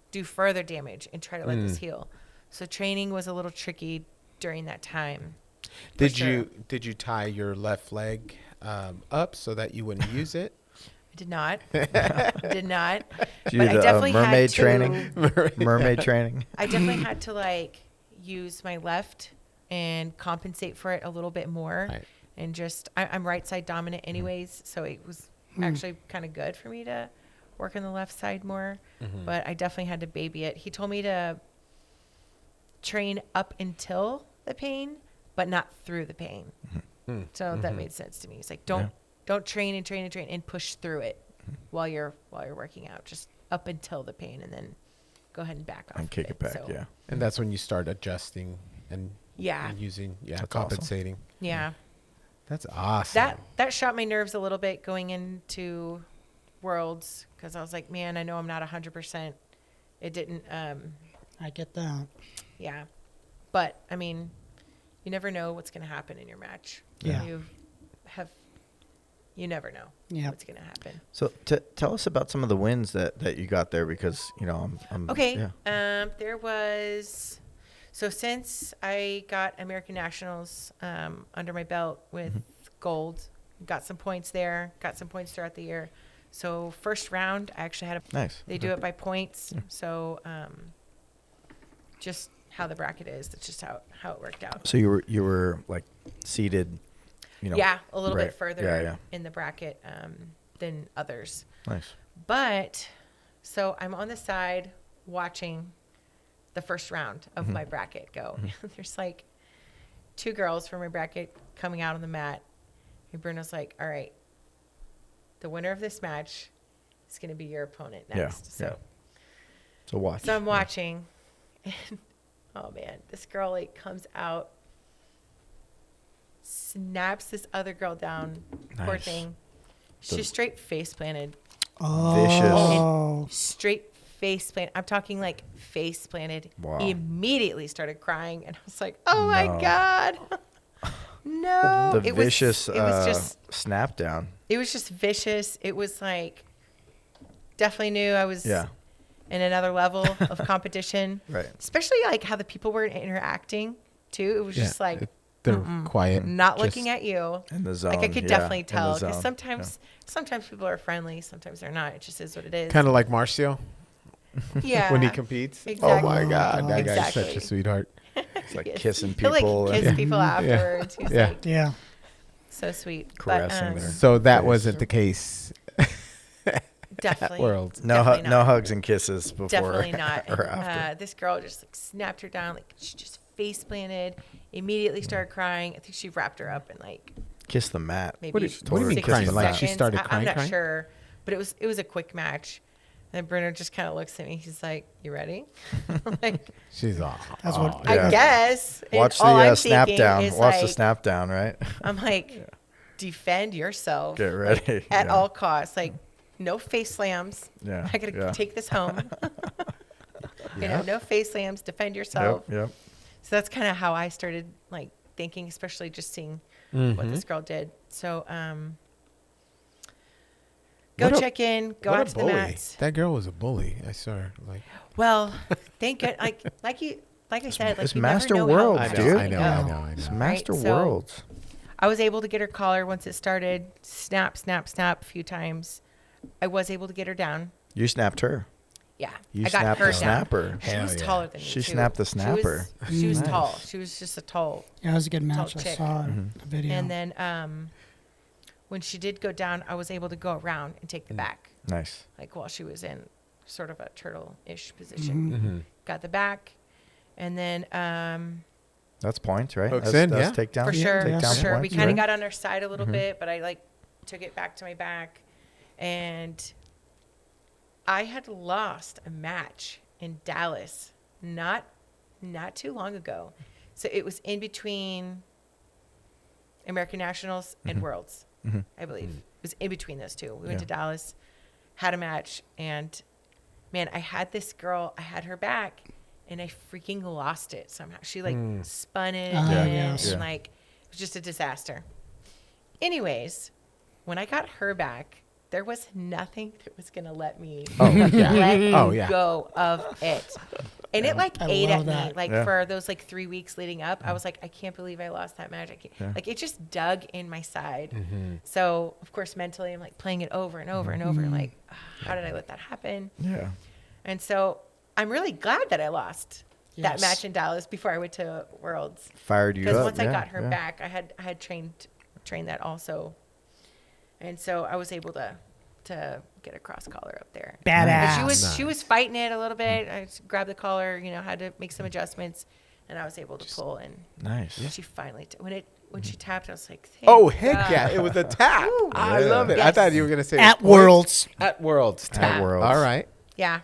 do further damage and try to let this heal. So training was a little tricky during that time. Did sure. you tie your left leg up so that you wouldn't use it? I did not. Did not. Did you But do I the definitely had mermaid to. training? Mermaid training. I definitely had to like use my left and compensate for it a little bit more. Right. And just, I'm right side dominant anyways. So it was actually kind of good for me to work on the left side more. But I definitely had to baby it. He told me to train up until the pain, but not through the pain. So that made sense to me. He's like, don't train and train and train and push through it while you're working out. Just up until the pain, and then go ahead and back off. And of kick it back, So, yeah. And that's when you start adjusting and Yeah. and using That's compensating. Yeah. That's awesome. That shot my nerves a little bit going into Worlds because I was like, man, I know I'm not 100%. It didn't. I get that. Yeah. But I mean, you never know what's going to happen in your match. Yeah. You never know Yeah. what's going to happen. So tell us about some of the wins that you got there because, you know, I'm Okay. yeah. There was, so since I got American Nationals under my belt with gold, got some points there, got some points throughout the year. So first round, I actually had a, Nice. they do it by points. So just how the bracket is, that's just how it worked out. So you were like seated, you know. Yeah, a little right. bit further Yeah. in the bracket than others. Nice. But so I'm on the side watching the first round of my bracket go. There's like 2 girls from my bracket coming out on the mat. And Bruno's like, all right, the winner of this match is going to be your opponent next. Yeah. So watch. So I'm watching. And, oh, man, this girl like comes out, snaps this other girl down. Poor Nice. thing. She's straight face planted. Oh. Straight face planted. I'm talking like face planted. Wow. Immediately started crying. And I was like, oh, my No. God. No. The vicious it was just snap down. It was just vicious. It was like, definitely knew I was Yeah. in another level of competition. Right. Especially like how the people were interacting too. It was just like, they're quiet. not just- looking at you. In the zone. Like I could yeah, definitely in the tell because zone. sometimes people are friendly, sometimes they're not. It just is what it is. Kind of like Marcio Yeah. when he competes. Oh Exactly. my God, that guy's such Exactly. a sweetheart. It's like Yes. kissing He'll, people. like and- kiss people afterwards. He's Yeah. like Yeah. so sweet. Caressing but, their- So that Face. wasn't the case. definitely World. No, definitely no not. hugs and kisses before Definitely not. or And, after. this girl just like snapped her down, like she just face planted, immediately started crying. I think she wrapped her up in like Kiss the mat. maybe What do you mean 60 crying? Like she seconds. started I'm crying, not crying? sure, but it was a quick match. And then Bruno just kind of looks at me. He's like, "You ready?" I'm like, She's all. That's what- Yeah. I guess. And Watch the all I'm snap thinking down. is, Watch the like, snap down, right? I'm like, defend yourself. Get ready. At Yeah. all costs. Like, no face slams. Yeah, I gotta yeah. take this home. You know, Yeah. no face slams. Defend yourself. Yep. So that's kind of how I started like thinking, especially just seeing what this girl did. So go check in, go out to the mats. That girl was a bully. I saw her like. Well, thank God. Like I said, like it's you Master never know Worlds, how dude. I know. It's Right, Master so- Worlds. I was able to get her collar once it started. Snap a few times. I was able to get her down. You snapped her. Yeah, You I got snapped her the down. snapper. She Hell was yeah. taller than me. She too. snapped the snapper. She was Nice. tall. She was just a tall. Yeah, it was a good match. Tall I chick. saw in the video. And then when she did go down, I was able to go around and take the back, Nice. like while she was in sort of a turtle-ish position. Mm-hmm. Got the back, and then That's points, right? Hooks That's, in, that's yeah. takedown. for sure, takedown for sure. We points, kind right? of got on her side a little bit, but I like took it back to my back, and I had lost a match in Dallas not too long ago. So it was in between American Nationals and Worlds, I believe. It was in between those two. We went to Dallas, had a match, and man, I had this girl, I had her back, and I freaking lost it somehow. She like spun it, Yeah. and Yeah. like it was just a disaster. Anyways, when I got her back, there was nothing that was gonna let me let go of it. And it like I ate love at me. that. Like Yeah. for those like 3 weeks leading up, I was like, I can't believe I lost that match. I can't. Like it just dug in my side. So of course mentally I'm like playing it over and over and over and like, how did I let that happen? Yeah. And so I'm really glad that I lost that Yes. match in Dallas before I went to Worlds. Fired you up. Because once I yeah, got her yeah. back, I had trained that also, and so I was able to get a cross collar up there. Badass. And she was fighting it a little bit. I just grabbed the collar, had to make some adjustments, and I was able to pull. And Nice. she finally when she tapped, I was like, Thank Oh heck God. yeah! It was a tap. Woo. I Yeah. love it. I Yes. thought you were gonna say At points. Worlds. At Worlds. At Tap. Worlds. All right. Yeah.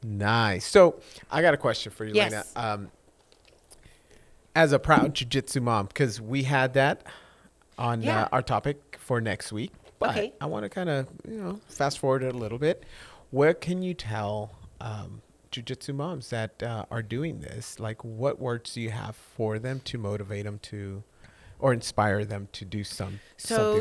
Nice. So I got a question for you, Yes. Lana. As a proud jiu-jitsu mom, because we had that on Yeah. our topic for next week, but Okay. I want to kind of fast forward it a little bit. What can you tell jiu-jitsu moms that are doing this? Like, what words do you have for them to motivate them to, or inspire them to do something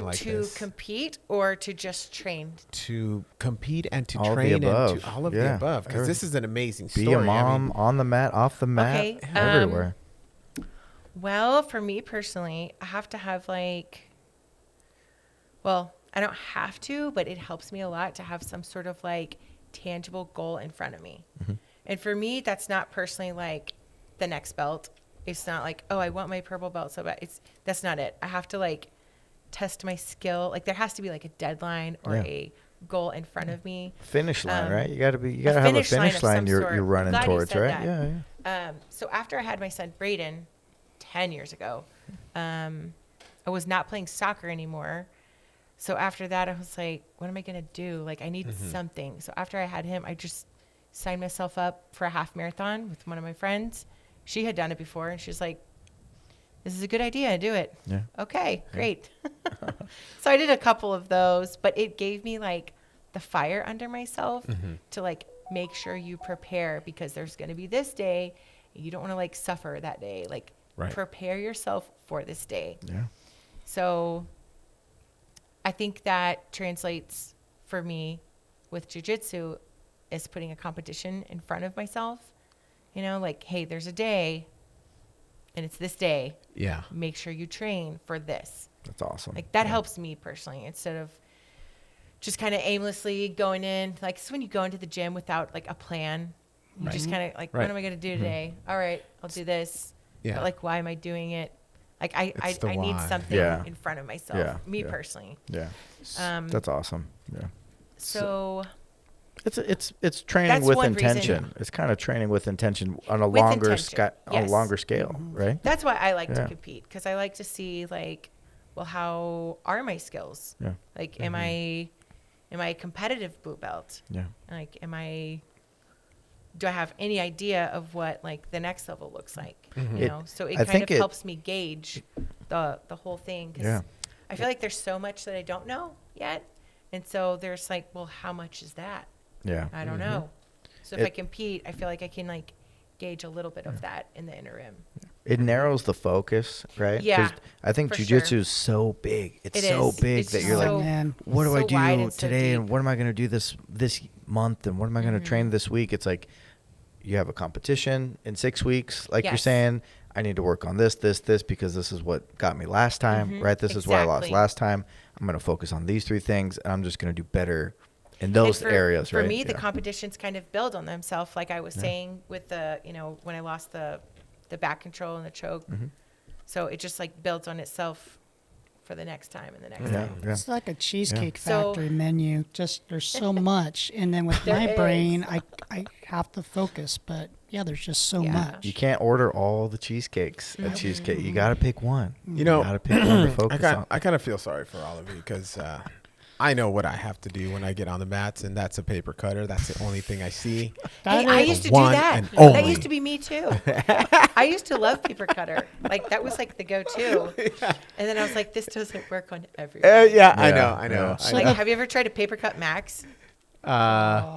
like to this? compete or to just train? To compete and to All of the train and above. to all of the Yeah. above, because this is an amazing Be story. a mom on the mat, off the mat, Okay, everywhere. Well, for me personally, I have to have I don't have to, but it helps me a lot to have some sort of like tangible goal in front of me. And for me, that's not personally like the next belt. It's not like, oh, I want my purple belt so bad. That's not it. I have to like test my skill. Like there has to be like a deadline or Yeah. a goal in front of me. Finish line, right? You gotta have a finish line finish of line some you're sort. running Glad you towards, said right? that. Yeah. So after I had my son Braden 10 years ago, I was not playing soccer anymore. So after that, I was like, what am I going to do? Like, I need something. So after I had him, I just signed myself up for a half marathon with one of my friends. She had done it before, and she's like, this is a good idea. Do it. Yeah. Okay, great. So I did a couple of those, but it gave me like the fire under myself to like make sure you prepare, because there's going to be this day. You don't want to like suffer that day. Like Right. prepare yourself for this day. Yeah. So I think that translates for me with jiu-jitsu is putting a competition in front of myself. Like, hey, there's a day and it's this day. Yeah. Make sure you train for this. That's awesome. Like that helps me personally, instead of just kind of aimlessly going in. Like, it's when you go into the gym without like a plan. You just kind of like, Right. what am I going to do today? All right, I'll do this. Yeah. But like, why am I doing it? Like I It's the need why. something Yeah. in front of myself, Yeah. me Yeah. personally. Yeah. Um, That's awesome. Yeah. So It's training That's with one intention. reason. It's kind of training with intention on a With longer intention, on a yes. longer scale, right? that's why I like to Yeah. compete, because I like to see like, well, how are my skills? Yeah. Like, am I a competitive blue belt? Yeah. Like, do I have any idea of what like the next level looks like? So it I kind think of helps me gauge the whole thing. 'Cause Yeah. I feel like there's so much that I don't know yet. And so there's like, well, how much is that? Yeah. I don't know. So if I It- compete, I feel like I can like gauge a little bit of that in the interim. It narrows the focus, right? Yeah, 'Cause I think for jiu-jitsu sure. is so big. It's It so is. big It's that you're so- like, Man. what do so I wide do and so today? And deep. what am I going to do this month? And what am I going to train this week? It's like you have a competition in 6 weeks. Like you're Yes. saying, I need to work on this, because this is what got me last time, right? This is what I lost Exactly. last time. I'm going to focus on these 3 things, and I'm just going to do better in And those for, areas, right? For me, the Yeah. competitions kind of build on themselves, like I was saying with the, when I lost the back control and the choke. Mm-hmm. So it just like builds on itself for the next time and the next Yeah, time. yeah. It's like a Cheesecake So- Factory menu. Just there's so much, and then with There my is. brain, I have to focus. But yeah, there's just so Yeah. much. You can't order all the cheesecakes at Cheesecake. You got to pick one. You know, got to pick one to focus on. I kind of feel sorry for all of you because I know what I have to do when I get on the mats, and that's a paper cutter. That's the only thing I see. Hey, That I is- used to do one that. and That only. used to be me too. I used to love paper cutter. Like that was like the go-to. And then I was like, this doesn't work on everyone. Yeah, I Yeah, know. yeah. I Like, know. have you ever tried to paper cut Max?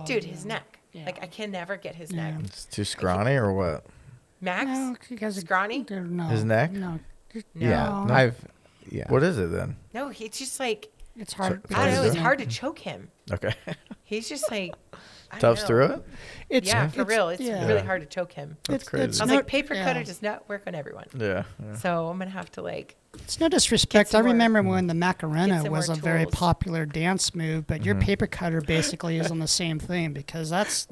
Dude, his neck. Yeah. Like I can never get his Yeah. neck. It's too scrawny or what? Max? No, because Scrawny? No, His neck? No, Yeah. No. I've yeah. What is it then? No, he's just like it's hard. So- I don't know. Is It's it? hard to choke him. Okay. He's just like I don't Toughs know. through it? It's Yeah, for real. It's yeah. really hard to choke him. That's crazy. I was like, paper yeah. cutter does not work on everyone. Yeah. So I'm gonna have to like. It's no disrespect. some I more- remember when the Get Macarena some was a more very tools. popular dance move, but your paper cutter basically is on the same thing because that's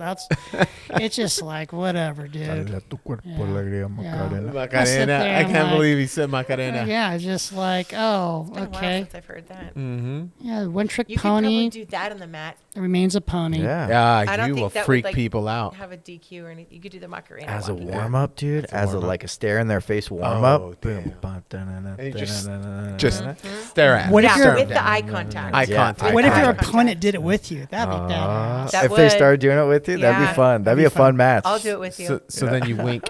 it's just like whatever, dude. Yeah. Macarena. I sit there I and can't like- believe he said Macarena. Yeah, it's just like oh, It's been a while okay, since I've heard that. Mm-hmm. yeah, one trick You could probably pony do that on the mat. remains a pony. Yeah. Yeah, I don't you think will that would, freak like, people out. Have a DQ or anything. You could do the Macarena. As a walking. warm up, dude. As a As a warm-up. like a stare in their face warm Oh, up. damn. And And you just stare at him. What if Yeah, you're- with the eye contact. Eye Yeah, contact. What if your Eye opponent contact. did it with you? That'd be badass. That if they would. started doing it with you, that'd Yeah. be fun. That'd be a That'd be fun fun. match. I'll do it with you. So then you wink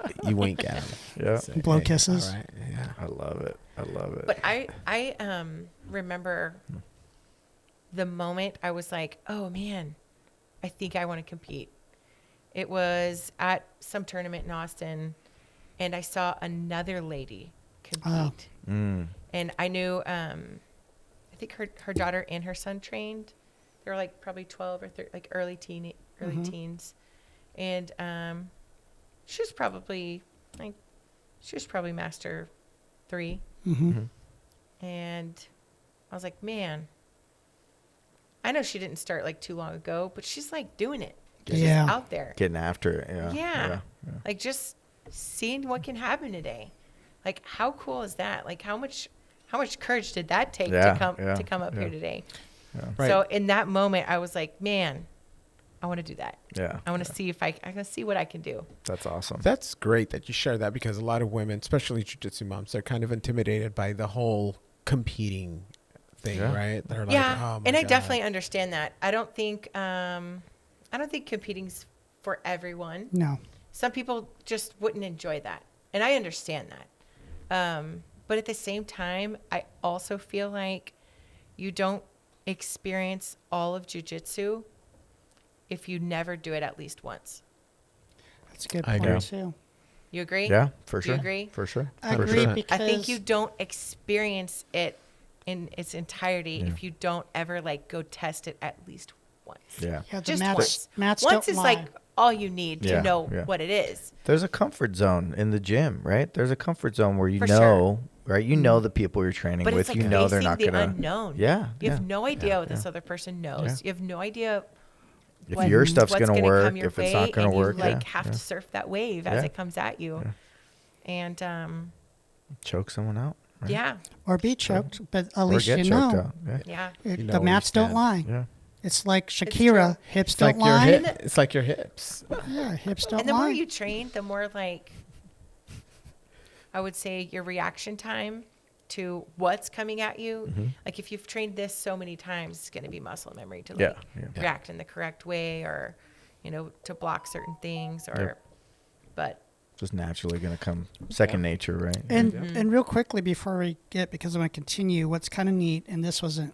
at him. Yeah. Say, Blow "Hey, kisses. all right, yeah. I love it. I love it. But I remember the moment I was like, oh man, I think I want to compete. It was at some tournament in Austin, and I saw another lady compete. Mm. And I knew, I think her daughter and her son trained. They were like probably 12 or 13, like early teens. And she was probably master 3. And I was like, man, I know she didn't start like too long ago, but she's like doing it. She's Yeah. out there. Getting after it. Yeah. Yeah. Like just seeing what can happen today. Like how cool is that? Like how much courage did that take Yeah, to come yeah, up yeah. here today? Right. So in that moment I was like, man, I want to do that. Yeah. I want to see if I can see what I can do. That's awesome. That's great that you share that because a lot of women, especially jiu-jitsu moms, they're kind of intimidated by the whole competing thing, Yeah. right? They're like, Yeah, oh my and I God. definitely understand that. I don't think competing's for everyone. No. Some people just wouldn't enjoy that, and I understand that. But at the same time, I also feel like you don't experience all of jiu-jitsu if you never do it at least once. That's a good I point agree. too. You agree? Yeah, for Do you sure. agree? For sure. I For agree sure. because I think you don't experience it in its entirety Yeah. if you don't ever like go test it at least once. Yeah. yeah, the Just mats, mats Once don't is lie. like all you need Yeah, to know yeah. what it is. There's a comfort zone in the gym, right? There's a comfort zone where you For know, sure. right? You know the people you're training But with. it's like You know they're facing not the gonna. unknown. Yeah. You have yeah. no idea what this yeah. other person knows. Yeah. You have no idea If what- your stuff's what's gonna come work, your if it's not way, gonna and work, you like yeah, have yeah. to surf that wave as Yeah. it comes at you. Yeah. And Choke someone out. Right? yeah, or be choked, but at Or least get you choked know. out. Yeah. yeah. You know The where mats you don't stand. lie. Yeah. It's like true. Shakira, hips It's like don't your lie. hip. It's like your hips. Yeah, hips don't And the lie. more you train, the more like I would say your reaction time to what's coming at you. Mm-hmm. Like if you've trained this so many times, it's going to be muscle memory to like Yeah, yeah. react in the correct way, or to block certain things, or Yep. but Just naturally gonna come second nature, right? And Mm-hmm. and real quickly before we get, because I'm going to continue, what's kind of neat, and this wasn't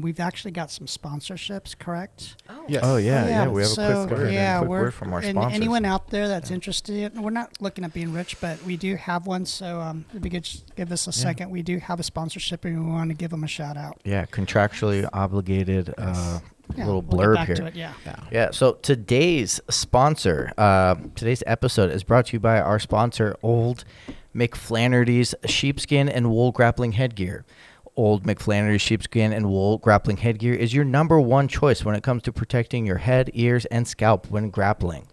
we've actually got some sponsorships, correct? Oh. Yes. Oh yeah, we have so, a quick word, yeah, quick we're, word from our and sponsors. anyone out there that's interested, we're not looking at being rich, but we do have one. So if you could just give us a second, we do have a sponsorship, and we want to give them a shout out. Yeah, contractually obligated. Yeah, Little we'll get blurb back here. to it, yeah. Yeah, so today's sponsor, today's episode is brought to you by our sponsor, Old McFlannery's Sheepskin and Wool Grappling Headgear. Old McFlannery's Sheepskin and Wool Grappling Headgear is your number one choice when it comes to protecting your head, ears, and scalp when grappling.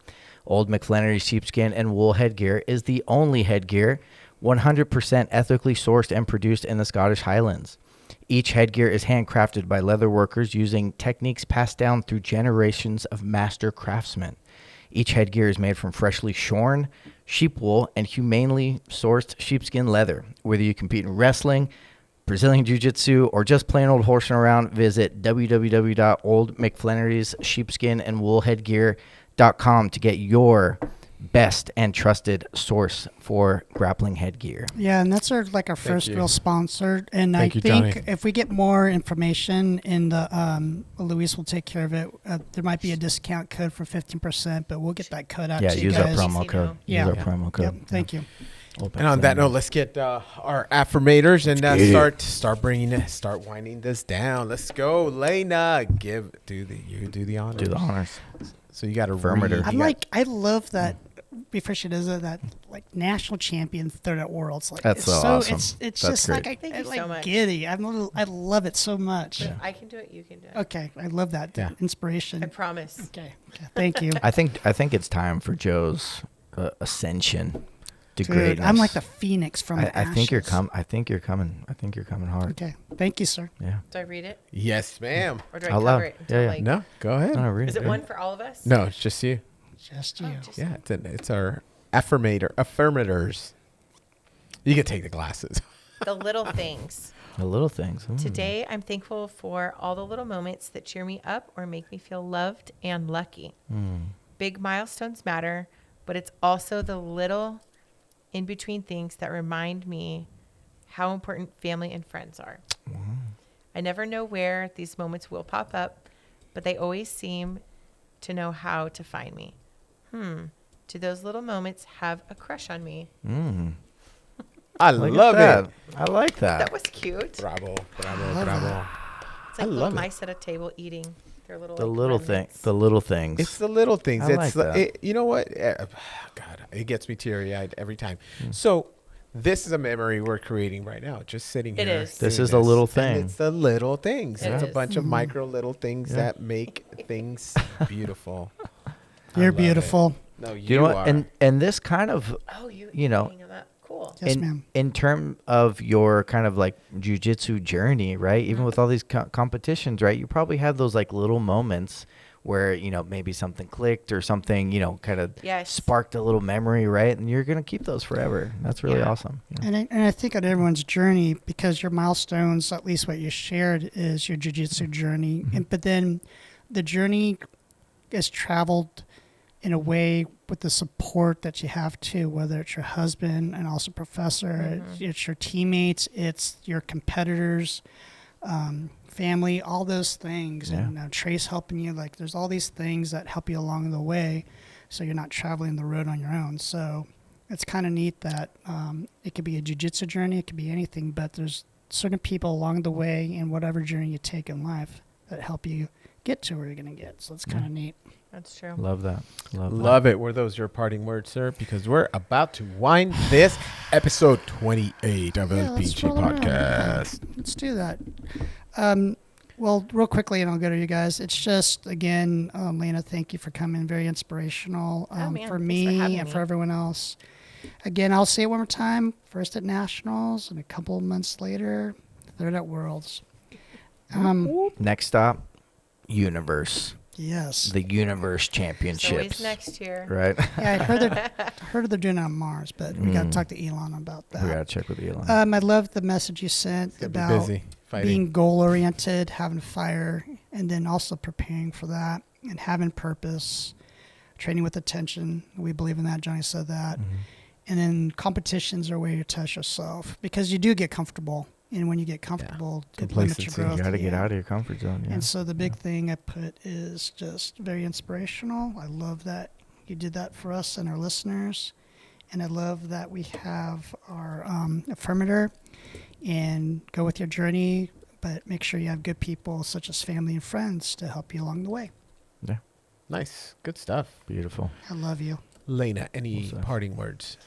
Old McFlannery's Sheepskin and Wool Headgear is the only headgear 100% ethically sourced and produced in the Scottish Highlands. Each headgear is handcrafted by leather workers using techniques passed down through generations of master craftsmen. Each headgear is made from freshly shorn sheep wool and humanely sourced sheepskin leather. Whether you compete in wrestling, Brazilian Jiu-Jitsu, or just plain old horsing around, visit www.oldmcflannerysheepskinandwoolheadgear.com to get your best and trusted source for grappling headgear. Yeah, and that's our first you. real sponsor. And Thank I you, think Johnny. if we get more information in the Luis will take care of it. There might be a discount code for 15%, but we'll get that code out Yeah, to you use our guys. promo code. Yeah. Use our promo code. Yep, thank you. And on that note, let's get our affirmators and Let's get start winding this down. Let's go, Lana. You do the honors. do the honors. So you got to Affirmative. I love that. Before she does that national champion third at Worlds. That's it's so awesome. It's That's just great. like Thank you so much. giddy. I love it so much. If I can do it, you can do it. Okay, I love that Yeah. inspiration. I promise. Okay, thank you. I think it's time for Joe's ascension to Dude, greatness. I'm like the phoenix from the I think you're ashes. I think you're coming. I think you're coming hard. Okay, thank you, sir. Yeah. Do I read it? Yes, ma'am. Or do I Out cover loud. it? Until, Yeah. like, No, go ahead. No, read Is it yeah. one for all of us? No, it's just you. Just you. Oh, just Yeah, it's our affirmators. You can take the glasses. the little things. The little things. Today, I'm thankful for all the little moments that cheer me up or make me feel loved and lucky. Big milestones matter, but it's also the little in-between things that remind me how important family and friends are. I never know where these moments will pop up, but they always seem to know how to find me. Do those little moments have a crush on me? I Look love at it. that. I like that. That was cute. Bravo. It's I like little love it. mice at a table eating their little the like, little thing. remnants. The little things. It's the little things. I like that. You know what? God, it gets me teary-eyed every time. So this is a memory we're creating right now, just sitting It here. is. This doing is a little And thing. it's the little things. It It's a is. bunch of micro little things Yeah. that make things beautiful. I You're love beautiful. it. No, you know what? are. And this kind of Oh, you know, hanging on that. Cool. Yes, ma'am. in terms of your kind of like jiu-jitsu journey, right? Even with all these competitions, right? You probably have those like little moments where, maybe something clicked or something, kind of Yes. sparked a little memory, right? And you're going to keep those forever. That's really Yeah. awesome. And I think on everyone's journey, because your milestones, at least what you shared, is your jiu-jitsu journey. But then the journey is traveled in a way with the support that you have too, whether it's your husband and also professor, it's your teammates, it's your competitors, family, all those things. Yeah. And Trace helping you, like there's all these things that help you along the way so you're not traveling the road on your own. So it's kind of neat that it could be a jiu-jitsu journey, it could be anything, but there's certain people along the way in whatever journey you take in life that help you get to where you're going to get. So it's kind of neat. That's true. Love that. Love it. Were those your parting words, sir? Because we're about to wind this episode 28 of the let's Pinche roll around. Podcast. Let's do that. Well, real quickly, and I'll go to you guys. It's just, again, Lana, thank you for coming. Very inspirational Oh, man. for Thanks for me having and me. for everyone else. Again, I'll say it one more time. First at Nationals, and a couple of months later, third at Worlds. Next stop, Universe. Yes. The Universe It's always Championships. next year. Right? Yeah, I heard they're doing it on Mars, but we got to talk to Elon about that. We got to check with Elon. I love the message you sent Gonna be about busy fighting. being goal-oriented, having fire, and then also preparing for that and having purpose, training with attention. We believe in that. Johnny said that. And then competitions are a way to test yourself because you do get comfortable And when you get comfortable, it limits your Complacency. growth. You got to get yeah. out of your comfort zone. Yeah. And so the big thing I put is just very inspirational. I love that you did that for us and our listeners. And I love that we have our affirmator and go with your journey, but make sure you have good people such as family and friends to help you along the way. Yeah. Nice. Good stuff. Beautiful. I love you. Lena, any Well said. parting words?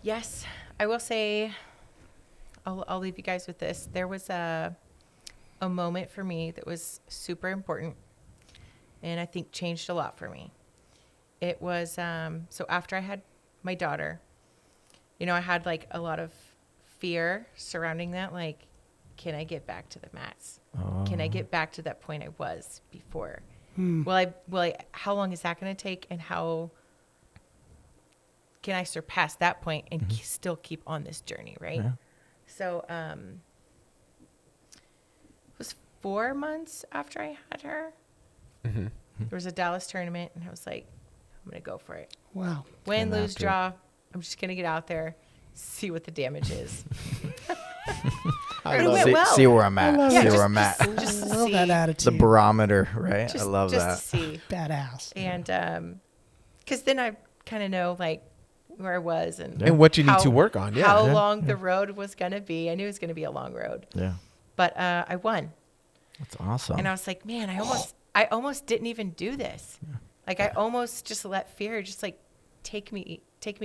Yes, I will say, I'll leave you guys with this. There was a moment for me that was super important and I think changed a lot for me. It was, so after I had my daughter, you know, I had like a lot of fear surrounding that. Like, can I get back to the mats? Can I get back to that point I was before? How long is that going to take? And how can I surpass that point and still keep on this journey? Right. Yeah. So, it was 4 months after I had her. Mm-hmm. There was a Dallas tournament and I was like, I'm going to go for it. Wow. Win, And lose, after- draw. I'm just going to get out there, see what the damage is. I It love went it. well. See where I'm at. love See it. where I'm at. Just to love see. that The attitude. barometer, right? I love just that. to see. Badass. And because then I kind of know like where I was and And what you need how- to work on. Yeah. how Yeah. long the road was going to be. I knew it was going to be a long road, Yeah. but I won. That's awesome. And I was like, man, I almost didn't even do this. Like I almost just let fear just like take me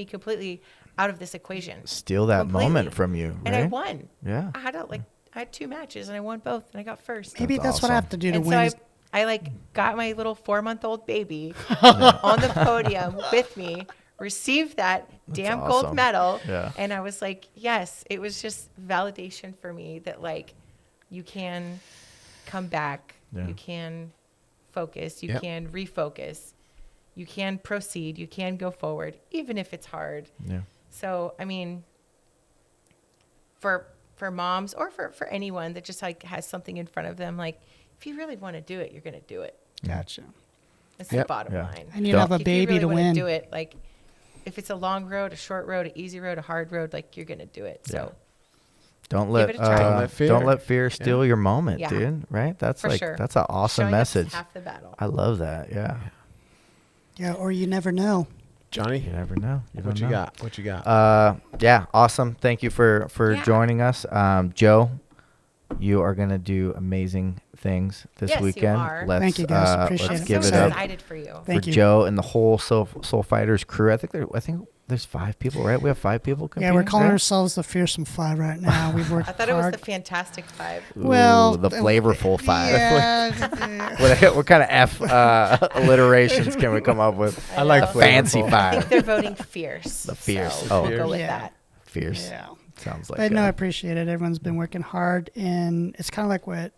completely out of this equation. Steal that Completely. moment from you, right? And I won. Yeah. I had 2 matches and I won both and I got first. Maybe That's that's what I have awesome. to do to And win. so I like got my little 4-month-old baby on the podium with me, received that damn gold awesome. medal. Yeah. And I was like, yes, it was just validation for me that like you can come back, Yeah. you can focus, you Yep. can refocus, you can proceed, you can go forward, even if it's hard. Yeah. So, I mean, for moms or for anyone that just like has something in front of them, like if you really want to do it, you're going to do it. Gotcha. That's Yep. the bottom Yeah. line. And you Don't- have a If you baby really to wanna win. do it, like if it's a long road, a short road, an easy road, a hard road, like you're going to do it. So Don't let it a try. Don't let fear. steal your moment, Yeah. dude. Right? That's For like sure. that's an awesome showing up's message. half the battle. I love that. Yeah. Yeah, or you never know. Johnny, You never know. what don't you know. got? What you got? Yeah, awesome. Thank you for Yeah. joining us. Joe, you are gonna do amazing things this Yes, you weekend. are. Let's Thank you, guys. Appreciate let's it. give I'm it so up excited for you. Thank for you. Joe and the whole Soul Fighters crew. I think there's 5 people, right? We have 5 people Yeah, competing. we're calling right? ourselves the Fearsome Five right now. We've worked I thought it was hard. the Fantastic Five. Well, the flavorful 5. Yeah, What kind of F alliterations can we come up with? I like know. Fancy flavorful. I think 5. they're voting fierce. The fierce. So Oh. we'll go with Yeah. that. Fierce. yeah. Sounds like But no, I appreciate it. Everyone's been working hard, and it's kind of like what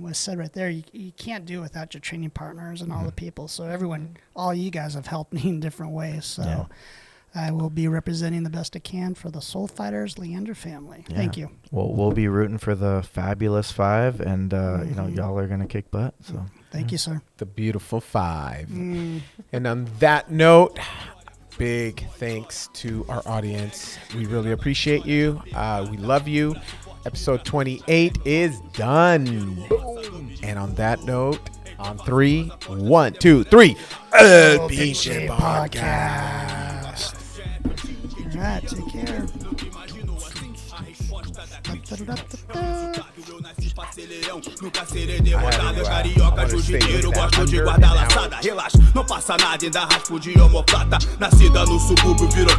was said right there. You can't do it without your training partners and all the people. So everyone, all you guys have helped me in different ways. So Yeah. I will be representing the best I can for the Soul Fighters Leander family. Yeah. Thank you. Well, we'll be rooting for the fabulous 5, and y'all are gonna kick butt. So Thank you, sir. The beautiful 5. Mm. And on that note, big thanks to our audience. We really appreciate you. We love you. Episode 28 is done. And on that note, on 3, 1, 2, 3, Pinche Podcast. All right, take care. Nunca serei derrotado, é carioca, jiu-jiteiro, gosto de guardar laçada. Relaxa, não passa nada, ainda raspo de homoplata. Nascida no subúrbio, virou